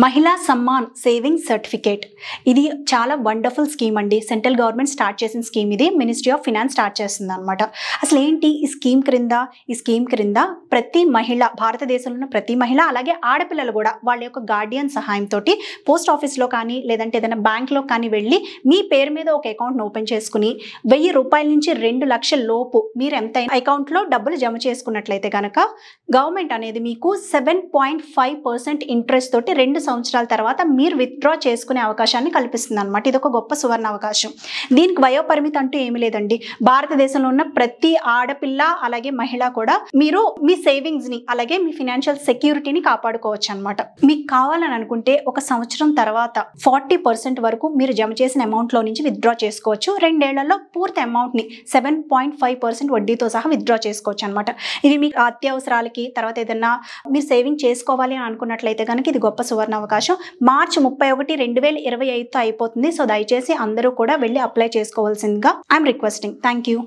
మహిళా Samman saving certificate ఇది చాలా వండర్ఫుల్ స్కీమ్ అండి. సెంట్రల్ గవర్నమెంట్ స్టార్ట్ చేసిన స్కీమ్ ఇది. మినిస్ట్రీ ఆఫ్ ఫినాన్స్ స్టార్ట్ చేస్తుంది అనమాట. అసలు ఏంటి ఈ స్కీమ్ క్రింద ప్రతి మహిళ, భారతదేశంలో ఉన్న ప్రతి మహిళ, అలాగే ఆడపిల్లలు కూడా వాళ్ళ యొక్క గార్డియన్ సహాయంతో పోస్ట్ ఆఫీస్లో కానీ లేదంటే ఏదైనా బ్యాంక్లో కానీ వెళ్ళి మీ పేరు మీద ఒక అకౌంట్ను ఓపెన్ చేసుకుని 1000 రూపాయల నుంచి 2 లక్షల లోపు మీరు ఎంతైనా అకౌంట్లో డబ్బులు జమ చేసుకున్నట్లయితే కనుక గవర్నమెంట్ అనేది మీకు 7.5% ఇంట్రెస్ట్ తోటి 2 సంవత్సరాల తర్వాత మీరు విత్డ్రా చేసుకునే అవకాశాన్ని కల్పిస్తుంది అనమాట. ఇది ఒక గొప్ప సువర్ణ అవకాశం. దీనికి వయోపరిమితి అంటూ ఏమీ లేదండి. భారతదేశంలో ఉన్న ప్రతి ఆడపిల్ల అలాగే మహిళ కూడా మీరు మీ సేవింగ్స్ ని అలాగే మీ ఫినాన్షియల్ సెక్యూరిటీని కాపాడుకోవచ్చు అనమాట. మీకు కావాలని అనుకుంటే ఒక సంవత్సరం తర్వాత 40% వరకు మీరు జమ చేసిన అమౌంట్ లో నుంచి విత్డ్రా చేసుకోవచ్చు. 2 ఏళ్లలో పూర్తి అమౌంట్ ని 7.5% వడ్డీతో సహా విత్డ్రా చేసుకోవచ్చు అనమాట. ఇది మీ అత్యవసరాలకి, తర్వాత ఏదైనా మీరు సేవింగ్ చేసుకోవాలి అని అనుకున్నట్లయితే కనుక ఇది గొప్ప సువర్ణ అవకాశం. మార్చి 31, 2025తో అయిపోతుంది. సో దయచేసి అందరూ కూడా వెళ్ళి అప్లై చేసుకోవాల్సిందిగా ఐఎమ్ రిక్వెస్టింగ్. Thank you.